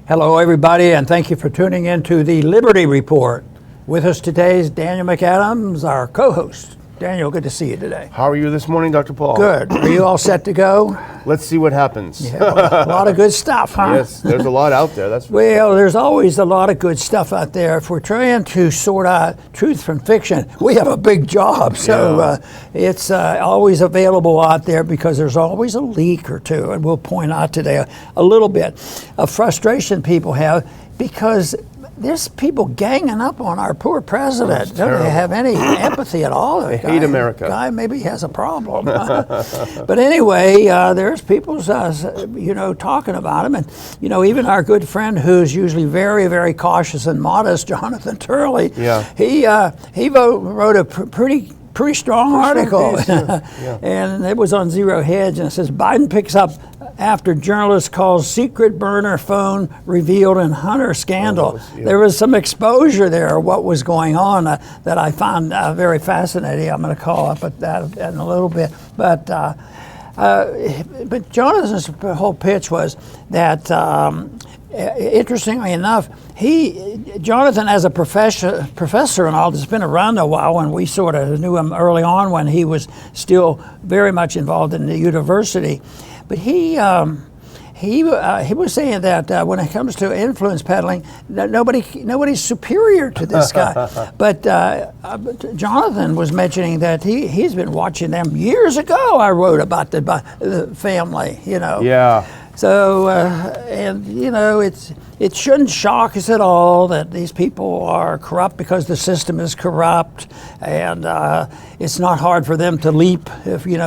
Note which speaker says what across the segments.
Speaker 1: Hello, everybody, and thank you for tuning in to the Liberty Report. With us today is Daniel McAdams, our co-host. Daniel, good to see you today.
Speaker 2: How are you this morning, Dr. Paul?
Speaker 1: Good. Are you all set to go?
Speaker 2: Let's see what happens.
Speaker 1: Yeah, a lot of good stuff, huh?
Speaker 2: Yes, there's a lot out there. That's
Speaker 1: well, there's always a lot of good stuff out there. If we're trying to sort out truth from fiction, we have a big job. So it's always available out there because there's always a leak or two. And we'll point out today a little bit of frustration people have because there's people ganging up on our poor president. Don't they have any empathy at all?
Speaker 2: They hate America.
Speaker 1: Guy maybe has a problem. But anyway, there's people, talking about him. And, even our good friend who's usually very, very cautious and modest, Jonathan Turley, he wrote a pretty strong article. And it was on Zero Hedge, and it says, Biden picks up after journalist calls secret burner phone revealed in Hunter scandal. There was some exposure there of what was going on that I found very fascinating. I'm going to call up at that in a little bit. But Jonathan's whole pitch was that, interestingly enough, Jonathan, as a professor and all, has been around a while, and we sort of knew him early on when he was still very much involved in the university. But he was saying that when it comes to influence peddling, nobody's superior to this guy. But Jonathan was mentioning that he's been watching them years ago. I wrote about the family,
Speaker 2: Yeah.
Speaker 1: So, it shouldn't shock us at all that these people are corrupt because the system is corrupt, and it's not hard for them to leap,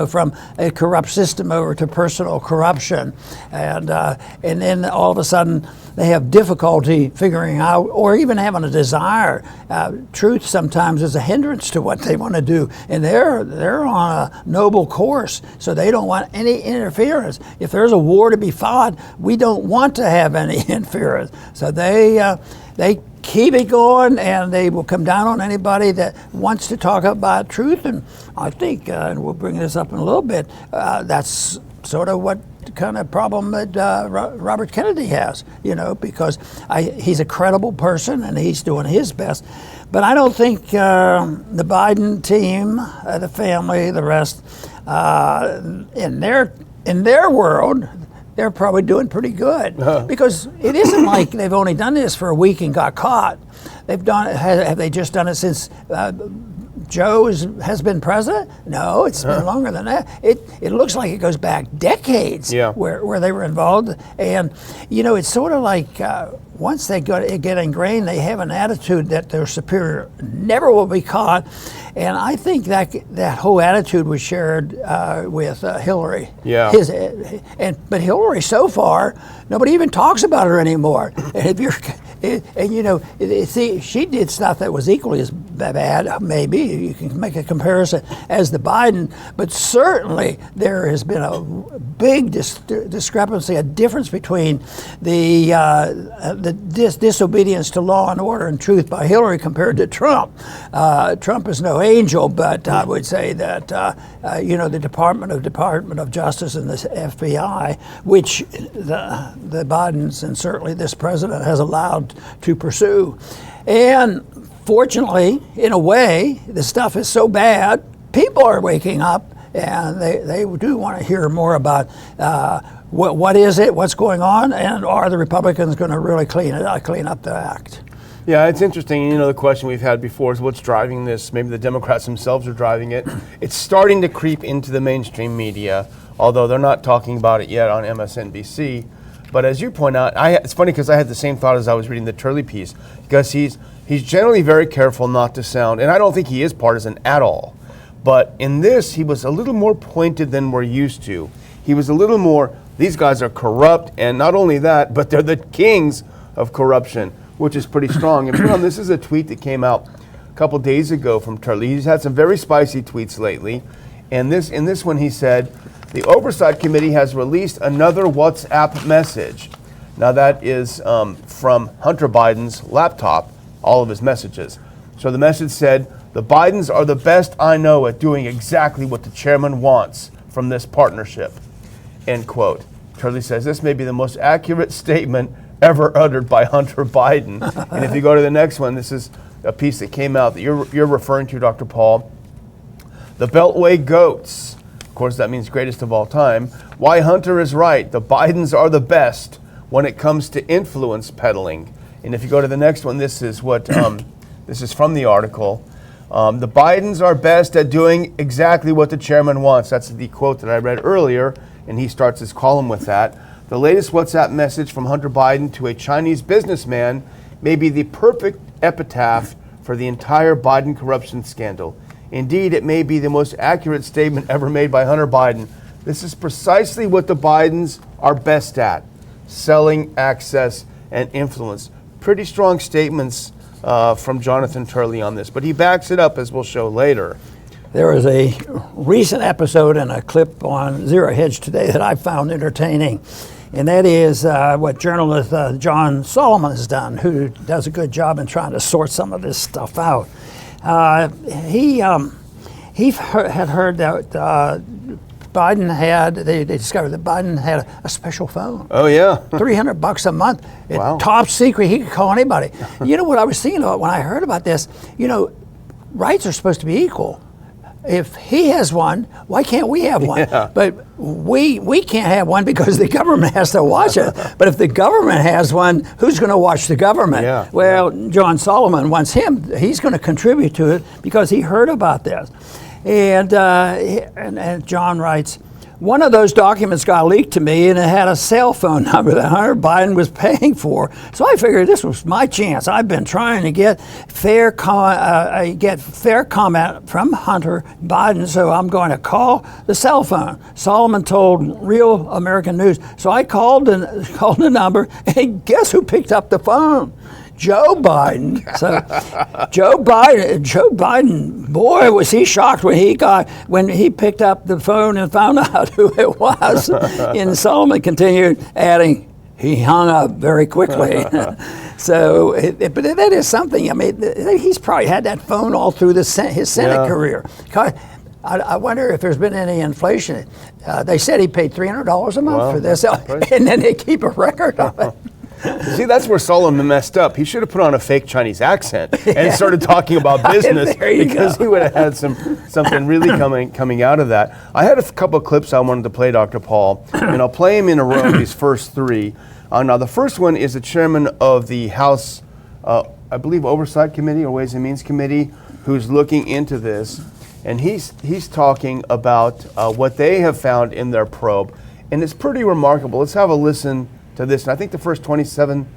Speaker 1: from a corrupt system over to personal corruption, and then all of a sudden they have difficulty figuring out or even having a desire. Truth sometimes is a hindrance to what they want to do, and they're on a noble course, so they don't want any interference. If there's a war to be fought, we don't want to have any interference. So they keep it going, and they will come down on anybody that wants to talk about truth. And I think, and we'll bring this up in a little bit, that's sort of what kind of problem that Robert Kennedy has, because he's a credible person and he's doing his best. But I don't think the Biden team, the family, the rest, in their world, they're probably doing pretty good, because it isn't like they've only done this for a week and got caught. Have they just done it since Joe has been president? No, it's been longer than that. It looks like it goes back decades where they were involved. And, it's sort of like once they get ingrained, they have an attitude that their superior never will be caught. And I think that whole attitude was shared with Hillary.
Speaker 2: Yeah.
Speaker 1: But Hillary, so far, nobody even talks about her anymore. And she did stuff that was equally as bad. Maybe you can make a comparison as the Biden, but certainly there has been a big discrepancy, a difference between the disobedience to law and order and truth by Hillary compared to Trump. Trump is no angel, but I would say that the Department of Justice and the FBI, which the Bidens and certainly this president has allowed to pursue, and fortunately, in a way, the stuff is so bad, people are waking up, and they do want to hear more about what is it, what's going on, and are the Republicans going to really clean up the act?
Speaker 2: Yeah, it's interesting. The question we've had before is what's driving this. Maybe the Democrats themselves are driving it. It's starting to creep into the mainstream media, although they're not talking about it yet on MSNBC. But as you point out, it's funny because I had the same thought as I was reading the Turley piece, because he's generally very careful not to sound, and I don't think he is partisan at all. But in this, he was a little more pointed than we're used to. He was a little more, these guys are corrupt, and not only that, but they're the kings of corruption, which is pretty strong. And this is a tweet that came out a couple days ago from Turley. He's had some very spicy tweets lately. And in this one he said, the Oversight Committee has released another WhatsApp message. Now that is from Hunter Biden's laptop, all of his messages. So the message said, the Bidens are the best I know at doing exactly what the chairman wants from this partnership, end quote. Turley says this may be the most accurate statement ever uttered by Hunter Biden. And if you go to the next one, this is a piece that came out that you're referring to, Dr. Paul. The Beltway Goats. Of course, that means greatest of all time. Why Hunter is right. The Bidens are the best when it comes to influence peddling. And if you go to the next one, this is what this is from the article. The Bidens are best at doing exactly what the chairman wants. That's the quote that I read earlier, and he starts his column with that. The latest WhatsApp message from Hunter Biden to a Chinese businessman may be the perfect epitaph for the entire Biden corruption scandal. Indeed, it may be the most accurate statement ever made by Hunter Biden. This is precisely what the Bidens are best at: selling, access, and influence. Pretty strong statements from Jonathan Turley on this, but he backs it up, as we'll show later.
Speaker 1: There was a recent episode and a clip on Zero Hedge today that I found entertaining, and that is what journalist John Solomon has done, who does a good job in trying to sort some of this stuff out. He had heard that Biden had, they discovered that Biden had a special phone.
Speaker 2: Oh, yeah.
Speaker 1: $300 a month.
Speaker 2: Wow.
Speaker 1: Top secret. He could call anybody. You know what I was thinking about when I heard about this? You know, rights are supposed to be equal. If he has one, why can't we have one?
Speaker 2: Yeah.
Speaker 1: But we can't have one because the government has to watch it. But if the government has one, who's going to watch the government?
Speaker 2: Yeah.
Speaker 1: Well, John Solomon wants him. He's going to contribute to it because he heard about this. And John writes, one of those documents got leaked to me, and it had a cell phone number that Hunter Biden was paying for. So I figured this was my chance. I've been trying to get fair comment from Hunter Biden, so I'm going to call the cell phone. Solomon told Real American News. So I called the number, and guess who picked up the phone? Joe Biden. So Joe Biden, boy, was he shocked when he picked up the phone and found out who it was. And Solomon continued, adding, he hung up very quickly. So, but that is something. I mean, he's probably had that phone all through his Senate career. I wonder if there's been any inflation. They said he paid $300 a month for this, and then they keep a record of it.
Speaker 2: See, that's where Solomon messed up. He should have put on a fake Chinese accent and started talking about business because he would have had something really coming out of that. I had a couple of clips I wanted to play, Dr. Paul, and I'll play them in a row, these first three. Now, the first one is the chairman of the House, I believe, Oversight Committee or Ways and Means Committee, who's looking into this. And he's talking about what they have found in their probe. And it's pretty remarkable. Let's have a listen to this. And I think the first 27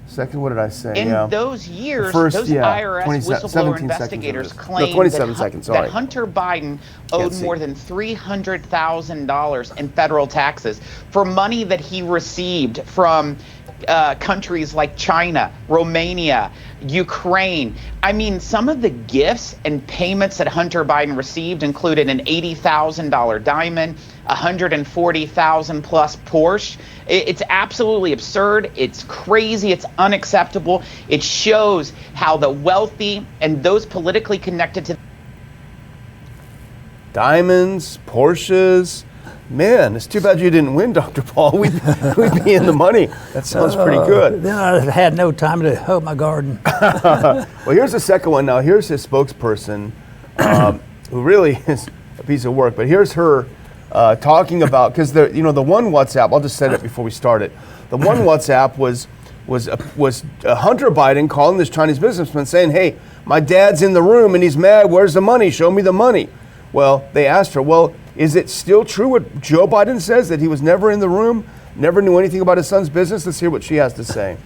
Speaker 2: seconds, what did I say?
Speaker 3: In those years, those IRS whistleblower investigators claimed that Hunter Biden owed more than $300,000 in federal taxes for money that he received from countries like China, Romania, Ukraine. I mean, some of the gifts and payments that Hunter Biden received included an $80,000 diamond, $140,000 plus Porsche. It's absolutely absurd. It's crazy. It's unacceptable. It shows how the wealthy and those politically connected to
Speaker 2: diamonds, Porsches. Man, it's too bad you didn't win, Dr. Paul. We'd be in the money. That sounds pretty good.
Speaker 1: Then I had no time to hoe my garden.
Speaker 2: Well, here's the second one. Now, here's his spokesperson, who really is a piece of work. But here's her talking about, because the one WhatsApp. I'll just set it before we start it. The one WhatsApp was Hunter Biden calling this Chinese businessman saying, "Hey, my dad's in the room and he's mad. Where's the money? Show me the money." Well, they asked her, well, is it still true what Joe Biden says, that he was never in the room, never knew anything about his son's business? Let's hear what she has to say.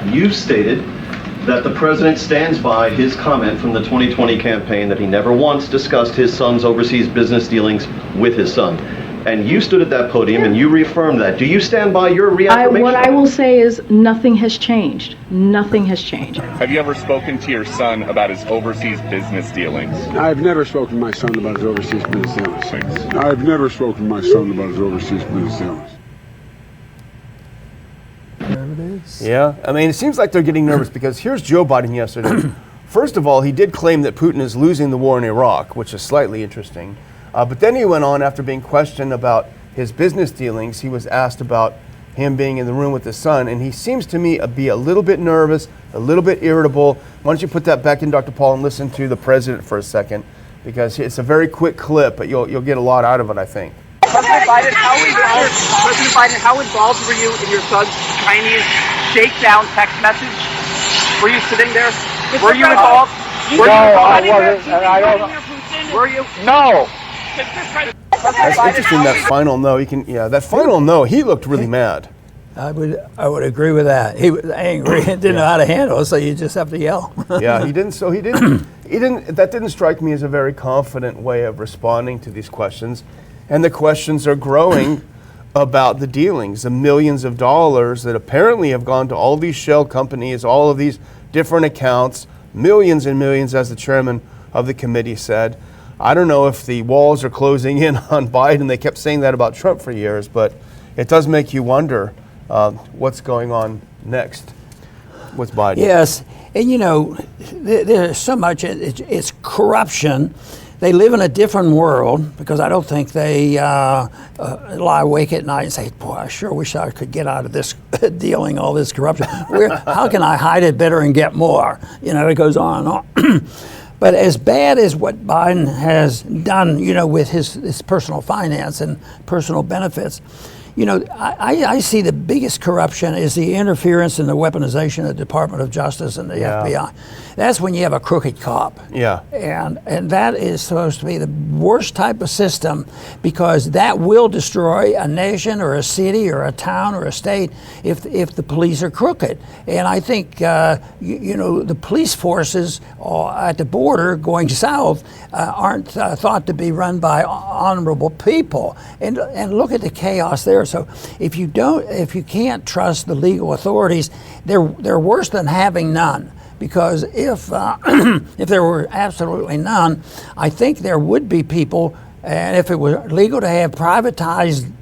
Speaker 4: You've stated that the president stands by his comment from the 2020 campaign that he never once discussed his son's overseas business dealings with his son. And you stood at that podium and you reaffirmed that. Do you stand by your reaffirmation?
Speaker 5: What I will say is nothing has changed. Nothing has changed.
Speaker 6: Have you ever spoken to your son about his overseas business dealings?
Speaker 7: I've never spoken to my son about his overseas business dealings.
Speaker 6: Thanks.
Speaker 7: I've never spoken to my son about his overseas business dealings.
Speaker 1: There it is.
Speaker 2: Yeah, I mean, it seems like they're getting nervous because here's Joe Biden yesterday. First of all, he did claim that Putin is losing the war in Iraq, which is slightly interesting. But then he went on, after being questioned about his business dealings, he was asked about him being in the room with his son, and he seems to me be a little bit nervous, a little bit irritable. Why don't you put that back in, Dr. Paul, and listen to the president for a second, because it's a very quick clip, but you'll get a lot out of it, I think.
Speaker 8: President Biden, how involved were you in your son's Chinese shakedown text message? Were you sitting there? Were you involved?
Speaker 9: No, I wasn't, and I don't.
Speaker 8: Were you?
Speaker 9: No.
Speaker 2: That's interesting. That final no. That final no. He looked really mad.
Speaker 1: I would agree with that. He was angry and didn't know how to handle it, so you just have to yell.
Speaker 2: Yeah, he didn't. So he didn't. That didn't strike me as a very confident way of responding to these questions, and the questions are growing about the dealings, the millions of dollars that apparently have gone to all these shell companies, all of these different accounts, millions and millions, as the chairman of the committee said. I don't know if the walls are closing in on Biden. They kept saying that about Trump for years, but it does make you wonder what's going on next with Biden.
Speaker 1: Yes, and there's so much, it's corruption. They live in a different world, because I don't think they lie awake at night and say, boy, I sure wish I could get out of this dealing all this corruption. How can I hide it better and get more? It goes on and on. But as bad as what Biden has done, with his personal finance and personal benefits, I see the biggest corruption is the interference in the weaponization of the Department of Justice and the FBI. That's when you have a crooked cop.
Speaker 2: Yeah.
Speaker 1: And that is supposed to be the worst type of system, because that will destroy a nation or a city or a town or a state if the police are crooked. And I think, the police forces at the border going south aren't thought to be run by honorable people. And look at the chaos there. So if you can't trust the legal authorities, they're worse than having none. Because if there were absolutely none, I think there would be people, and if it were legal to have privatized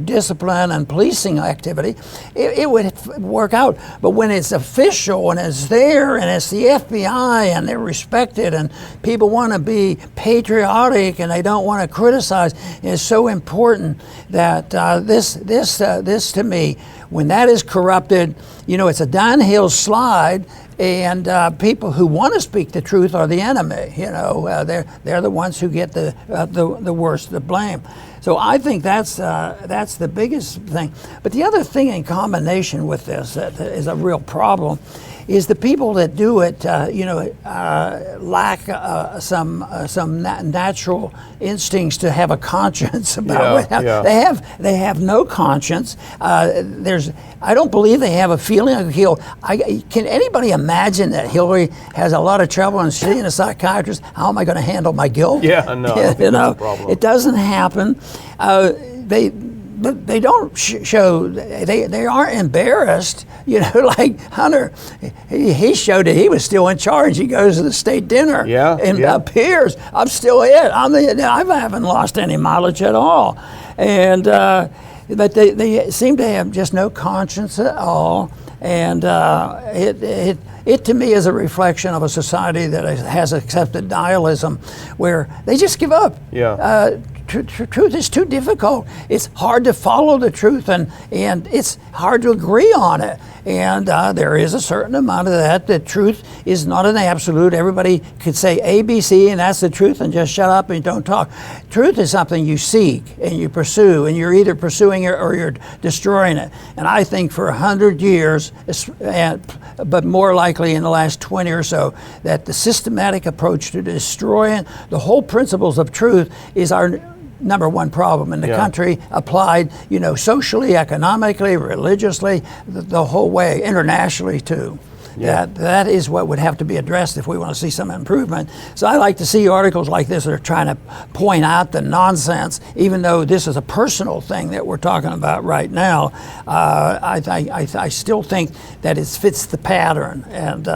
Speaker 1: discipline and policing activity, it would work out. But when it's official and it's there and it's the FBI and they're respected and people want to be patriotic and they don't want to criticize, it's so important that this to me, when that is corrupted, it's a downhill slide. And people who want to speak the truth are the enemy. They're the ones who get the worst of blame. So I think that's the biggest thing. But the other thing in combination with this that is a real problem is the people that do it, lack some natural instincts to have a conscience about it.
Speaker 2: Yeah.
Speaker 1: They have no conscience. I don't believe they have a feeling of guilt. Can anybody imagine that Hillary has a lot of trouble and seeing a psychiatrist? How am I going to handle my guilt?
Speaker 2: Yeah, no, I think that's a problem.
Speaker 1: It doesn't happen. But they don't show, they aren't embarrassed, like Hunter, he showed that he was still in charge. He goes to the state dinner and appears, I'm still it. I haven't lost any mileage at all. And, but they seem to have just no conscience at all. And it to me is a reflection of a society that has accepted nihilism, where they just give up. Truth is too difficult. It's hard to follow the truth, and it's hard to agree on it. And there is a certain amount of that. The truth is not an absolute. Everybody could say A, B, C, and that's the truth, and just shut up and don't talk. Truth is something you seek and you pursue, and you're either pursuing it or you're destroying it. And I think for 100 years, but more likely in the last 20 or so, that the systematic approach to destroying the whole principles of truth is our number one problem in the country, applied, socially, economically, religiously, the whole way, internationally too. That is what would have to be addressed if we want to see some improvement. So I like to see articles like this that are trying to point out the nonsense, even though this is a personal thing that we're talking about right now. I still think that it fits the pattern, and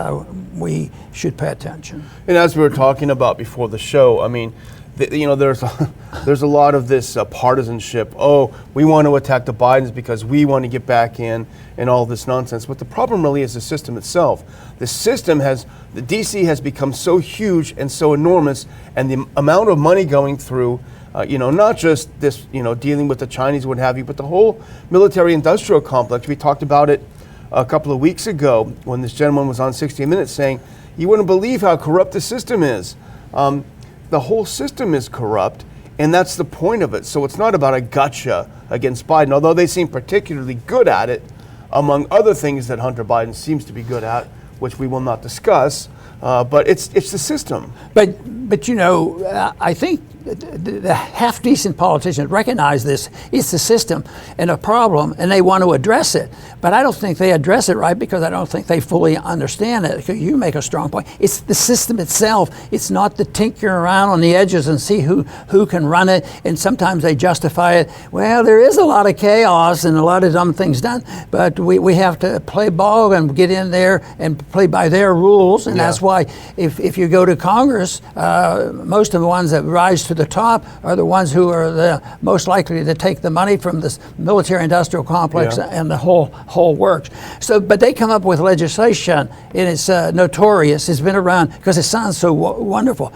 Speaker 1: we should pay attention.
Speaker 2: And as we were talking about before the show, I mean, there's a lot of this partisanship. Oh, we want to attack the Bidens because we want to get back in and all this nonsense. But the problem really is the system itself. The DC has become so huge and so enormous, and the amount of money going through Not just this, dealing with the Chinese, what have you, but the whole military-industrial complex. We talked about it a couple of weeks ago when this gentleman was on 60 Minutes saying, you wouldn't believe how corrupt the system is. The whole system is corrupt, and that's the point of it. So it's not about a gotcha against Biden, although they seem particularly good at it, among other things that Hunter Biden seems to be good at, which we will not discuss. But it's the system.
Speaker 1: But I think the half-decent politicians recognize this. It's the system and a problem, and they want to address it. But I don't think they address it right because I don't think they fully understand it. You make a strong point. It's the system itself. It's not the tinkering around on the edges and see who can run it. And sometimes they justify it. Well, there is a lot of chaos and a lot of dumb things done, but we have to play ball and get in there and play by their rules. And that's why if you go to Congress, most of the ones that rise to the top are the ones who are the most likely to take the money from this military-industrial complex and the whole works. So, but they come up with legislation, and it's notorious. It's been around because it sounds so wonderful.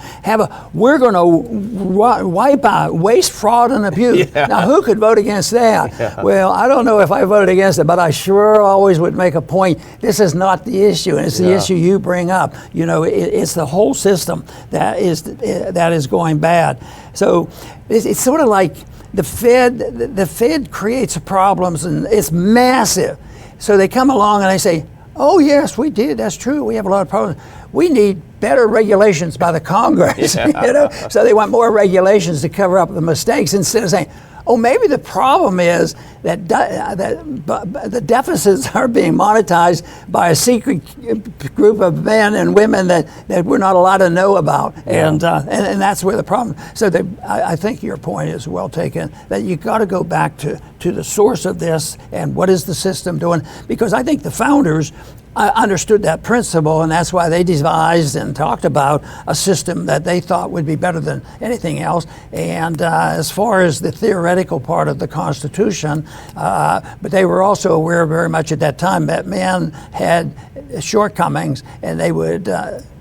Speaker 1: We're going to wipe out waste, fraud, and abuse. Now, who could vote against that? Well, I don't know if I voted against it, but I sure always would make a point. This is not the issue, and it's the issue you bring up. It's the whole system that is going bad. So it's sort of like the Fed creates problems, and it's massive. So they come along and they say, oh yes, we did, that's true, we have a lot of problems. We need better regulations by the Congress. So they want more regulations to cover up the mistakes instead of saying, oh, maybe the problem is that the deficits are being monetized by a secret group of men and women that we're not allowed to know about, and that's where the problem. So I think your point is well taken, that you got to go back to the source of this and what is the system doing, because I think the founders understood that principle, and that's why they devised and talked about a system that they thought would be better than anything else. And as far as the theoretical part of the Constitution, but they were also aware very much at that time that men had shortcomings, and they would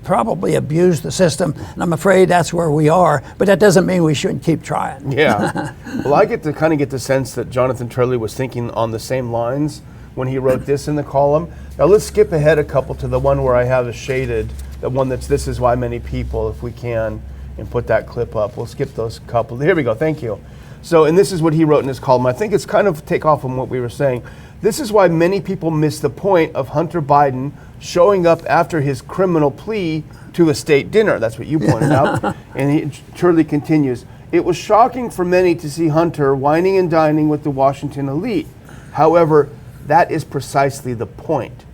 Speaker 1: probably abuse the system. And I'm afraid that's where we are, but that doesn't mean we shouldn't keep trying.
Speaker 2: Yeah. Well, I get the sense that Jonathan Turley was thinking on the same lines when he wrote this in the column. Now let's skip ahead a couple to the one where I have it shaded, the one that's "This is why many people," if we can, and put that clip up. We'll skip those couple. Here we go, thank you. So, and this is what he wrote in his column. I think it's kind of take off from what we were saying. This is why many people miss the point of Hunter Biden showing up after his criminal plea to a state dinner. That's what you pointed out. And Turley continues, it was shocking for many to see Hunter whining and dining with the Washington elite. However, that is precisely the point.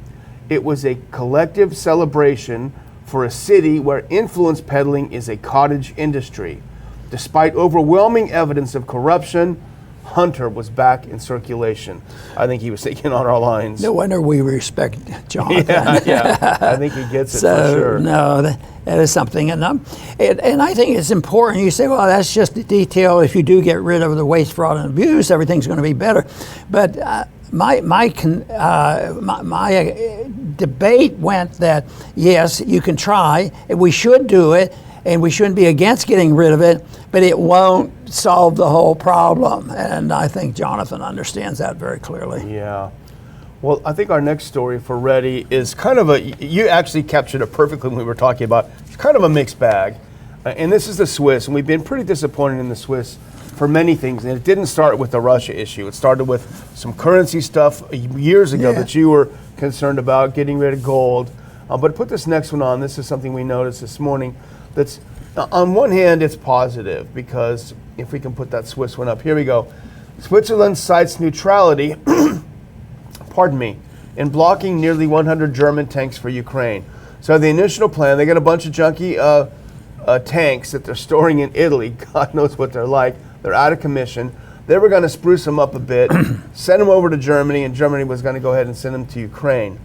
Speaker 2: It was a collective celebration for a city where influence peddling is a cottage industry. Despite overwhelming evidence of corruption, Hunter was back in circulation. I think he was thinking on our lines.
Speaker 1: No wonder we respect Jonathan.
Speaker 2: Yeah. I think he gets it for sure.
Speaker 1: No, that is something. And I think it's important. You say, well, that's just a detail. If you do get rid of the waste, fraud, and abuse, everything's going to be better. But my debate went that, yes, you can try, and we should do it, and we shouldn't be against getting rid of it, but it won't solve the whole problem. And I think Jonathan understands that very clearly.
Speaker 2: Yeah. Well, I think our next story for Reddy is kind of you actually captured it perfectly when we were talking about, it's kind of a mixed bag. And this is the Swiss, and we've been pretty disappointed in the Swiss for many things. And it didn't start with the Russia issue. It started with some currency stuff years ago that you were concerned about, getting rid of gold. But put this next one on. This is something we noticed this morning. That's, on one hand, it's positive, because if we can put that Swiss one up, here we go. Switzerland cites neutrality, pardon me, in blocking nearly 100 German tanks for Ukraine. So the initial plan, they got a bunch of junky tanks that they're storing in Italy. God knows what they're like. They're out of commission. They were going to spruce them up a bit, send them over to Germany, and Germany was going to go ahead and send them to Ukraine.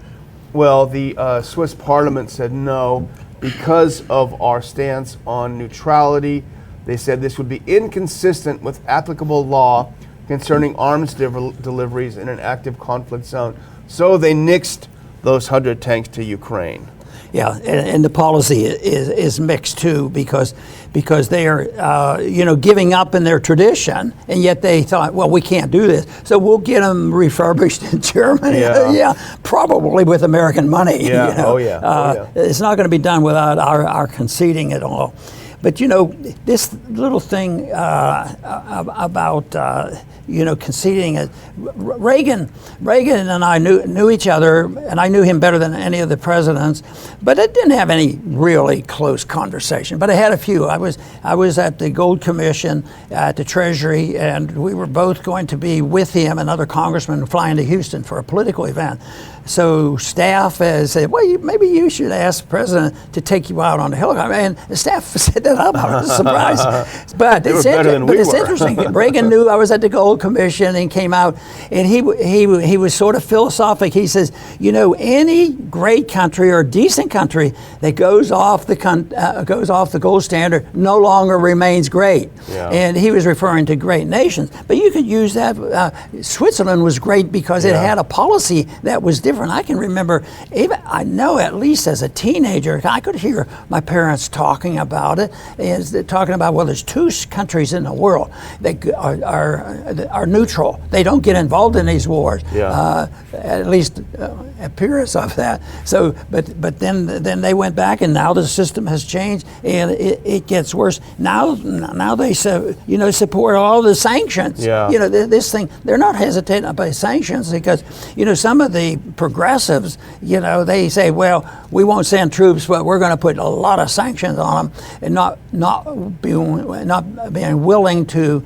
Speaker 2: Well, the Swiss parliament said no, because of our stance on neutrality. They said this would be inconsistent with applicable law concerning arms deliveries in an active conflict zone. So they nixed those 100 tanks to Ukraine.
Speaker 1: Yeah, and the policy is mixed too, because they are giving up in their tradition, and yet they thought, well, we can't do this, so we'll get them refurbished in Germany. Yeah, probably with American money.
Speaker 2: Yeah.
Speaker 1: It's not going to be done without our conceding it all. But this little thing about conceding it. Reagan and I knew each other, and I knew him better than any of the presidents. But I didn't have any really close conversation. But I had a few. I was at the Gold Commission at the Treasury, and we were both going to be with him and other congressmen flying to Houston for a political event. So staff said, well, maybe you should ask the president to take you out on the helicopter. And the staff set that up. I was surprised. But it's interesting. Reagan knew I was at the Gold Commission and came out, and he was sort of philosophic. He says, any great country or decent country that goes off the gold standard no longer remains great. Yeah. And he was referring to great nations. But you could use that. Switzerland was great because it had a policy that was different. I can remember, I know at least as a teenager, I could hear my parents talking about it, and talking about, well, there's two countries in the world that are neutral. They don't get involved in these wars. Yeah. At least appearance of that. So, but then they went back, and now the system has changed, and it gets worse. Now they support all the sanctions. Yeah. This thing, they're not hesitating about sanctions because some of the progressives, they say, well, we won't send troops, but we're going to put a lot of sanctions on them, and not being willing to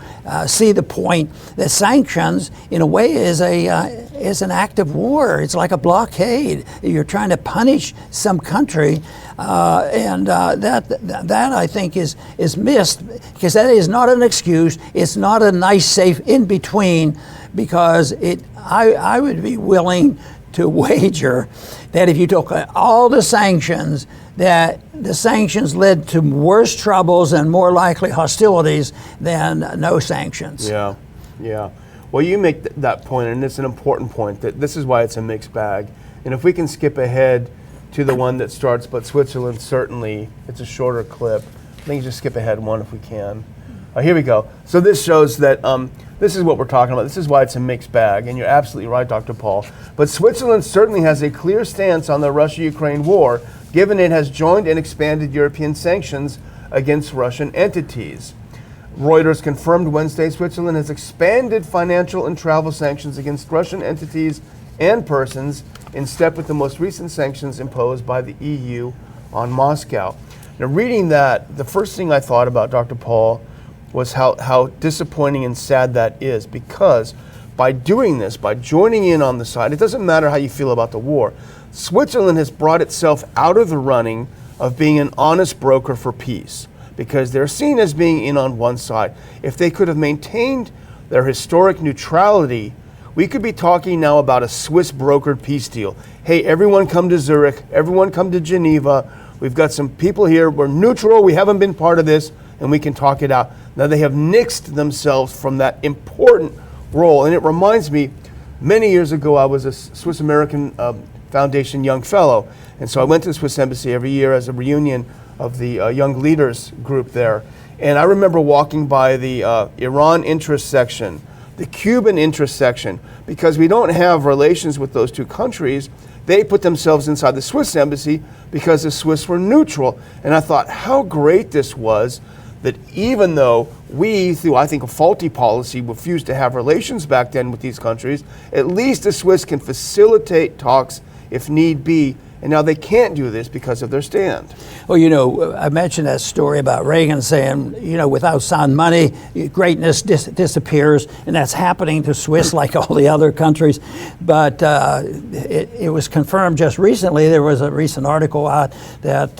Speaker 1: see the point that sanctions, in a way, is an act of war. It's like a blockade. You're trying to punish some country, and that I think is missed, because that is not an excuse. It's not a nice, safe in between, because I would be willing to wager that if you took all the sanctions, that the sanctions led to worse troubles and more likely hostilities than no sanctions.
Speaker 2: Yeah. Well, you make that point, and it's an important point, that this is why it's a mixed bag. And if we can skip ahead to the one that starts, but Switzerland, certainly, it's a shorter clip. I think just skip ahead one if we can. Here we go. So this shows that this is what we're talking about. This is why it's a mixed bag, and you're absolutely right, Dr. Paul. But Switzerland certainly has a clear stance on the Russia-Ukraine war, given it has joined and expanded European sanctions against Russian entities. Reuters confirmed Wednesday Switzerland has expanded financial and travel sanctions against Russian entities and persons in step with the most recent sanctions imposed by the EU on Moscow. Now, reading that, the first thing I thought about, Dr. Paul, was how disappointing and sad that is, because by doing this, by joining in on the side, it doesn't matter how you feel about the war, Switzerland has brought itself out of the running of being an honest broker for peace, because they're seen as being in on one side. If they could have maintained their historic neutrality, we could be talking now about a Swiss brokered peace deal. Hey, everyone come to Zurich, everyone come to Geneva. We've got some people here, we're neutral, we haven't been part of this, and we can talk it out. Now they have nixed themselves from that important role. And it reminds me, many years ago I was a Swiss American Foundation Young Fellow. And so I went to the Swiss Embassy every year as a reunion of the Young Leaders group there. And I remember walking by the Iran interest section, the Cuban interest section, because we don't have relations with those two countries. They put themselves inside the Swiss Embassy because the Swiss were neutral. And I thought how great this was, that even though we, through I think a faulty policy, refused to have relations back then with these countries, at least the Swiss can facilitate talks if need be. And now they can't do this because of their stand.
Speaker 1: Well, I mentioned that story about Reagan saying, without sound money, greatness disappears, and that's happening to Swiss like all the other countries. But it was confirmed just recently. There was a recent article out that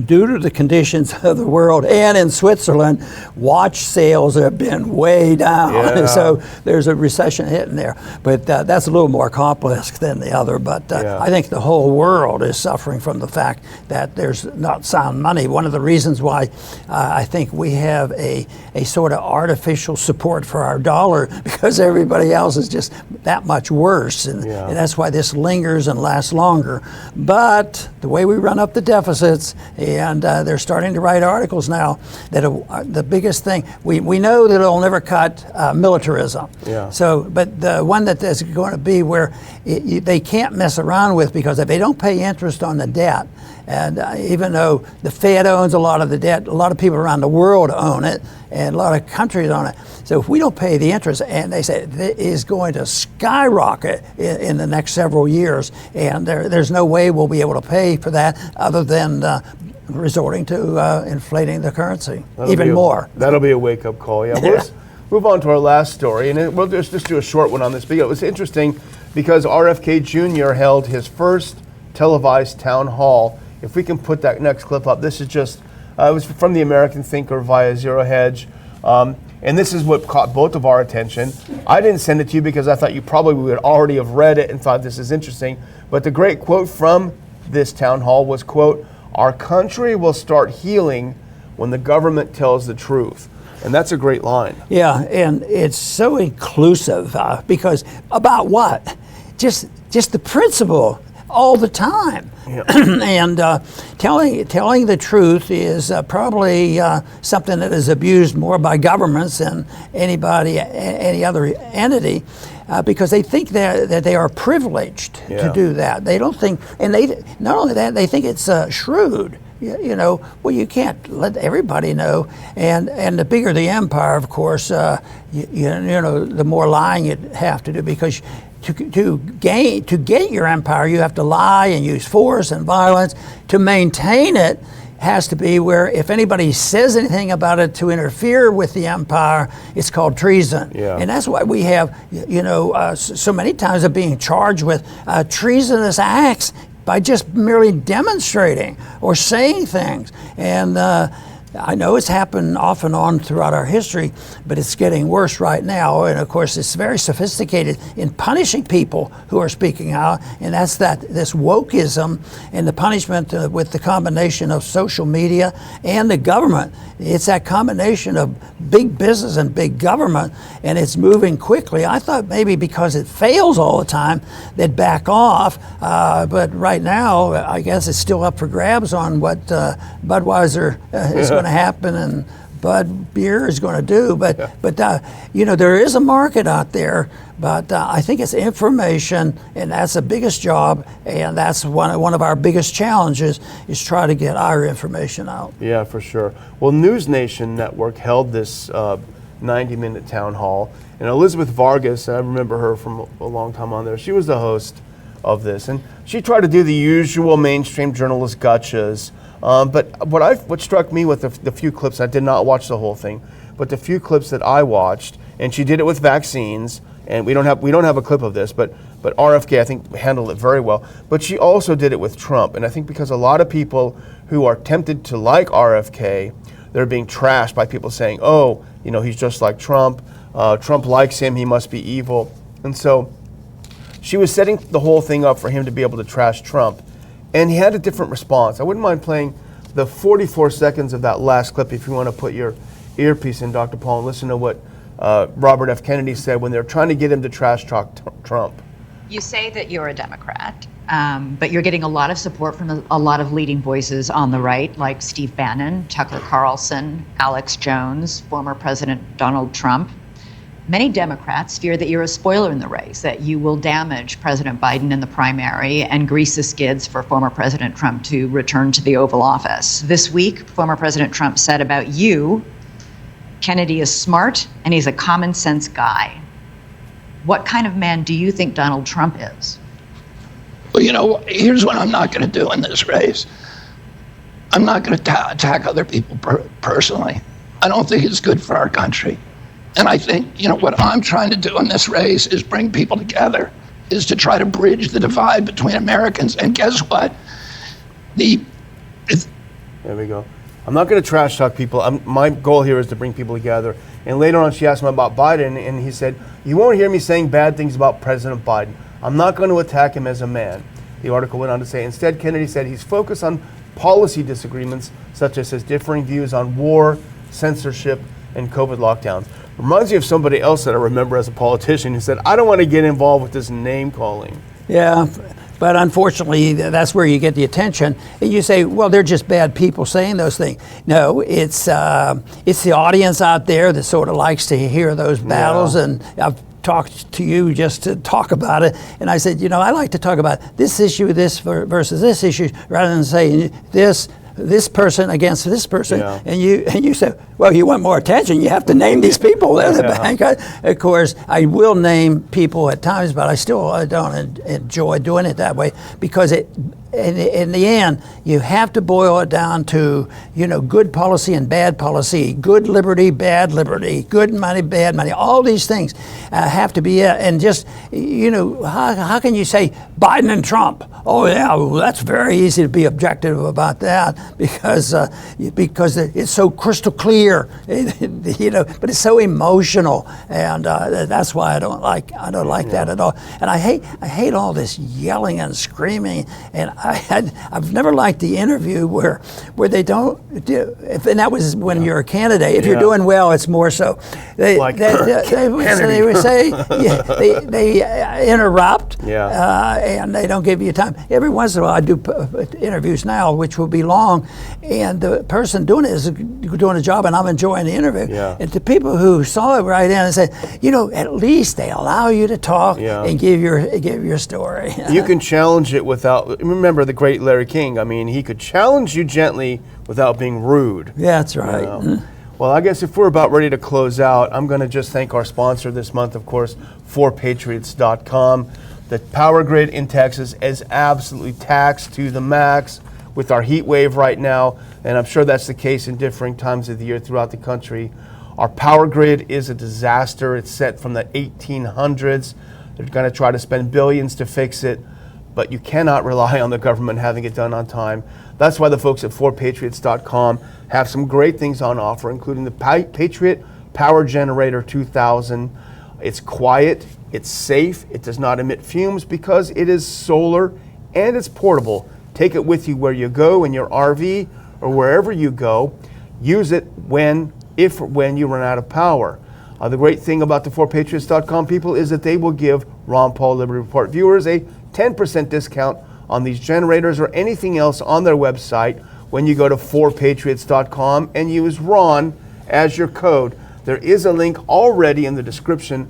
Speaker 1: due to the conditions of the world and in Switzerland, watch sales have been way down. Yeah. So there's a recession hitting there. But that's a little more complex than the other. But I think the whole world world is suffering from the fact that there's not sound money. One of the reasons why I think we have a sort of artificial support for our dollar, because everybody else is just that much worse. And that's why this lingers and lasts longer. But the way we run up the deficits, and they're starting to write articles now that the biggest thing, we know that it'll never cut militarism. So, but the one that is going to be where they can't mess around with, because if they don't pay interest on the debt, and even though the Fed owns a lot of the debt, a lot of people around the world own it, and a lot of countries own it. So if we don't pay the interest, and they say it is going to skyrocket in the next several years, and there's no way we'll be able to pay for that other than resorting to inflating the currency more.
Speaker 2: That'll be a wake-up call. Yeah. We'll just move on to our last story, and we'll just do a short one on this. But it was interesting because RFK Jr. held his first televised town hall. If we can put that next clip up, this is just, it was from the American Thinker via Zero Hedge. And this is what caught both of our attention. I didn't send it to you because I thought you probably would already have read it and thought this is interesting. But the great quote from this town hall was, quote, "Our country will start healing when the government tells the truth." And that's a great line. Yeah, and it's so inclusive because about what? Just the principle all the time. And telling the truth is probably something that is abused more by governments than any other entity, because they think that they are privileged to do that. They don't think, and they not only that, they think it's shrewd. Well, you can't let everybody know, and the bigger the empire, of course, the more lying you have to do, because to get your empire, you have to lie and use force and violence. To maintain it has to be where if anybody says anything about it to interfere with the empire, it's called treason. And that's why we have, so many times of being charged with treasonous acts by just merely demonstrating or saying things. And I know it's happened off and on throughout our history, but it's getting worse right now. And of course, it's very sophisticated in punishing people who are speaking out. And that's this wokeism and the punishment with the combination of social media and the government. It's that combination of big business and big government, and it's moving quickly. I thought maybe because it fails all the time, they'd back off. But right now, I guess it's still up for grabs on what Budweiser is going to happen and Bud Beer is going to do. But there is a market out there. But I think it's information, and that's the biggest job, and that's one of our biggest challenges, is try to get our information out. Yeah, for sure. Well, News Nation Network held this 90-minute town hall, and Elizabeth Vargas, I remember her from a long time on there, she was the host of this, and she tried to do the usual mainstream journalist gotchas. But what struck me with the few clips, I did not watch the whole thing, but the few clips that I watched, and she did it with vaccines, and we don't have a clip of this, but RFK, I think, handled it very well. But she also did it with Trump, and I think because a lot of people who are tempted to like RFK, they're being trashed by people saying, "Oh, he's just like Trump. Trump likes him. He must be evil." And so she was setting the whole thing up for him to be able to trash Trump. And he had a different response. I wouldn't mind playing the 44 seconds of that last clip if you want to put your earpiece in, Dr. Paul, and listen to what Robert F. Kennedy said when they're trying to get him to trash talk Trump.
Speaker 10: You say that you're a Democrat, but you're getting a lot of support from a lot of leading voices on the right, like Steve Bannon, Tucker Carlson, Alex Jones, former President Donald Trump. Many Democrats fear that you're a spoiler in the race, that you will damage President Biden in the primary and grease the skids for former President Trump to return to the Oval Office. This week, former President Trump said about you, Kennedy is smart and he's a common sense guy. What kind of man do you think Donald Trump is?
Speaker 11: Well, here's what I'm not going to do in this race. I'm not going to attack other people personally. I don't think it's good for our country. And I think, what I'm trying to do in this race is bring people together, is to try to bridge the divide between Americans. And guess what? There
Speaker 2: we go. I'm not going to trash talk people. My goal here is to bring people together. And later on, she asked him about Biden, and he said, "You won't hear me saying bad things about President Biden. I'm not going to attack him as a man." The article went on to say, instead, Kennedy said he's focused on policy disagreements, such as his differing views on war, censorship, and COVID lockdowns. Reminds me of somebody else that I remember as a politician who said, I don't want to get involved with this name calling.
Speaker 1: Yeah, but unfortunately, that's where you get the attention. And you say, well, they're just bad people saying those things. No, it's the audience out there that sort of likes to hear those battles. Yeah. And I've talked to you just to talk about it. And I said, I like to talk about this issue, this versus this issue, rather than saying this person against this person. Yeah. And you say, well, you want more attention, you have to name these people at the bank. Of course, I will name people at times, but I don't enjoy doing it that way, because in the end, you have to boil it down to, good policy and bad policy, good liberty, bad liberty, good money, bad money. All these things have to be, and just, how can you say Biden and Trump? Oh yeah, well, that's very easy to be objective about that, because it's so crystal clear, but it's so emotional, and that's why I don't like that at all. And I hate all this yelling and screaming, and I've never liked the interview where they don't do, and that was when you're a candidate. If you're doing well, it's more so. They would say they interrupt, and they don't give you time. Every once in a while, I do interviews now, which will be long, and the person doing it is doing a job, and I'm enjoying the interview. Yeah. And to people who saw it right in and said, at least they allow you to talk and give your story.
Speaker 2: You can challenge it without. Remember the great Larry King. I mean, he could challenge you gently without being rude.
Speaker 1: Yeah, that's right.
Speaker 2: Well, I guess if we're about ready to close out, I'm going to just thank our sponsor this month, of course, 4patriots.com. The power grid in Texas is absolutely taxed to the max with our heat wave right now, and I'm sure that's the case in differing times of the year throughout the country. Our power grid is a disaster. It's set from the 1800s. They're going to try to spend billions to fix it, but you cannot rely on the government having it done on time. That's why the folks at 4patriots.com have some great things on offer, including the Patriot Power Generator 2000. It's quiet, it's safe, it does not emit fumes because it is solar and it's portable. Take it with you where you go in your RV or wherever you go. Use it when you run out of power. The great thing about the 4patriots.com people is that they will give Ron Paul Liberty Report viewers a 10% discount on these generators or anything else on their website when you go to 4patriots.com and use Ron as your code. There is a link already in the description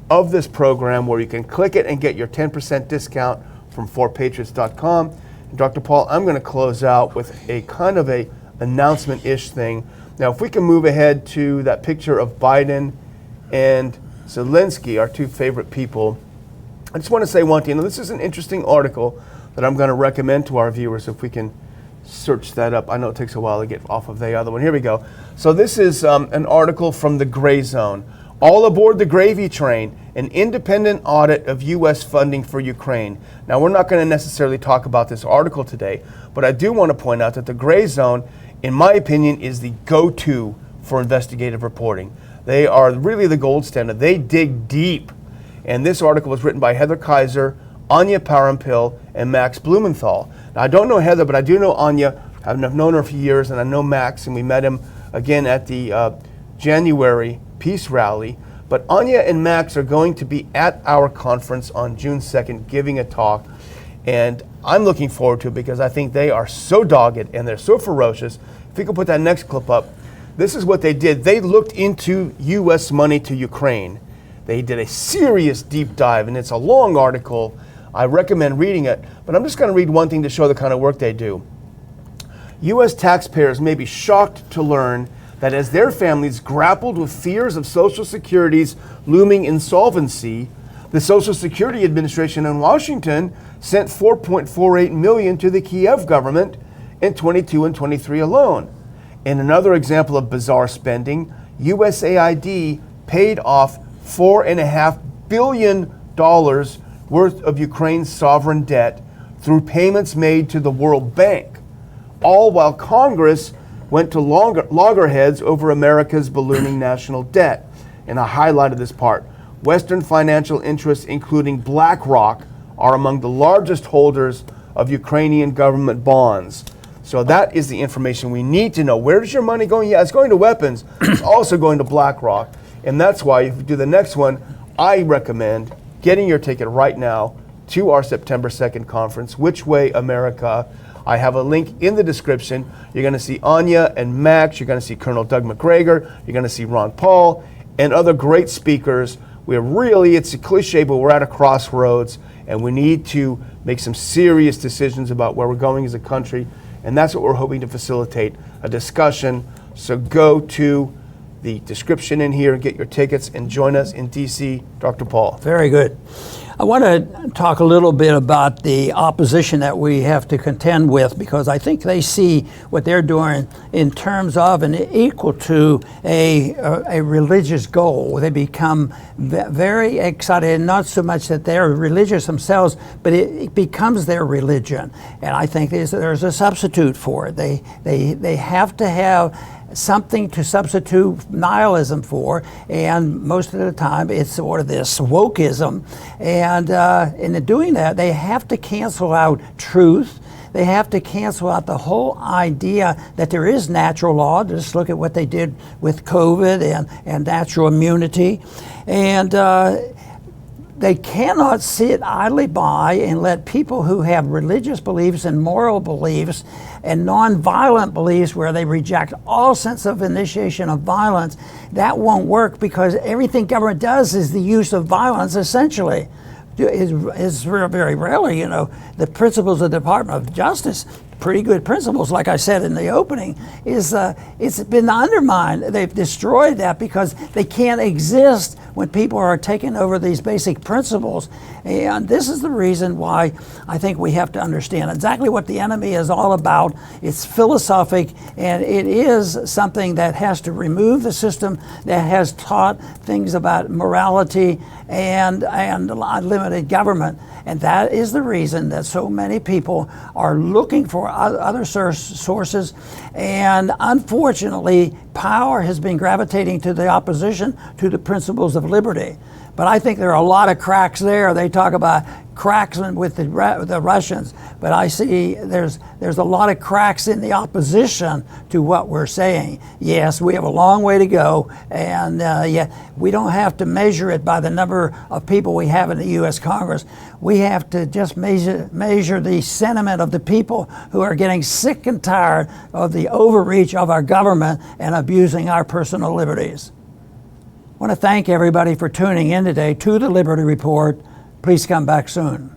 Speaker 2: of this program where you can click it and get your 10% discount from 4patriots.com. And Dr. Paul, I'm going to close out with a kind of a announcement-ish thing. Now, if we can move ahead to that picture of Biden and Zelensky, our two favorite people, I just want to say one thing. This is an interesting article that I'm going to recommend to our viewers if we can search that up. I know it takes a while to get off of the other one. Here we go. So this is an article from the Gray Zone. All aboard the gravy train, an independent audit of U.S. funding for Ukraine. Now, we're not going to necessarily talk about this article today, but I do want to point out that the Gray Zone, in my opinion, is the go-to for investigative reporting. They are really the gold standard. They dig deep. And this article was written by Heather Kaiser, Anya Parampil, and Max Blumenthal. Now, I don't know Heather, but I do know Anya. I've known her for years, and I know Max, and we met him again at the January Peace Rally. But Anya and Max are going to be at our conference on June 2nd giving a talk. And I'm looking forward to it because I think they are so dogged and they're so ferocious. If you could put that next clip up. This is what they did. They looked into U.S. money to Ukraine. They did a serious deep dive, and it's a long article. I recommend reading it, but I'm just going to read one thing to show the kind of work they do. U.S. taxpayers may be shocked to learn that as their families grappled with fears of Social Security's looming insolvency, the Social Security Administration in Washington sent $4.48 million to the Kiev government in 22 and 23 alone. In another example of bizarre spending, USAID paid off $4.5 billion worth of Ukraine's sovereign debt through payments made to the World Bank, all while Congress went to loggerheads over America's ballooning national debt. And I highlighted this part. Western financial interests, including BlackRock, are among the largest holders of Ukrainian government bonds. So that is the information we need to know. Where is your money going? Yeah, it's going to weapons. It's also going to BlackRock. And that's why, if you do the next one, I recommend getting your ticket right now to our September 2nd conference, Which Way America. I have a link in the description. You're going to see Anya and Max. You're going to see Colonel Doug McGregor. You're going to see Ron Paul and other great speakers. It's a cliche, but we're at a crossroads, and we need to make some serious decisions about where we're going as a country. And that's what we're hoping to facilitate, a discussion. So go to the description in here and get your tickets and join us in DC, Dr. Paul.
Speaker 1: Very good. I want to talk a little bit about the opposition that we have to contend with, because I think they see what they're doing in terms of and equal to a religious goal. They become very excited, and not so much that they're religious themselves, but it becomes their religion. And I think there's a substitute for it. They have to have something to substitute nihilism for, and most of the time it's sort of this wokeism. And in doing that, they have to cancel out truth. They have to cancel out the whole idea that there is natural law. Just look at what they did with COVID and natural immunity. And they cannot sit idly by and let people who have religious beliefs and moral beliefs and nonviolent beliefs, where they reject all sense of initiation of violence, that won't work, because everything government does is the use of violence, essentially. Is very rarely, the principles of the Department of Justice, pretty good principles, like I said in the opening, it's been undermined. They've destroyed that because they can't exist when people are taking over these basic principles. And this is the reason why I think we have to understand exactly what the enemy is all about. It's philosophic, and it is something that has to remove the system that has taught things about morality and limited government. And that is the reason that so many people are looking for other sources. And unfortunately, power has been gravitating to the opposition to the principles of liberty. But I think there are a lot of cracks there. They talk about cracks with the Russians, but I see there's a lot of cracks in the opposition to what we're saying. Yes, we have a long way to go, and we don't have to measure it by the number of people we have in the U.S. Congress. We have to just measure the sentiment of the people who are getting sick and tired of the overreach of our government and abusing our personal liberties. I want to thank everybody for tuning in today to the Liberty Report. Please come back soon.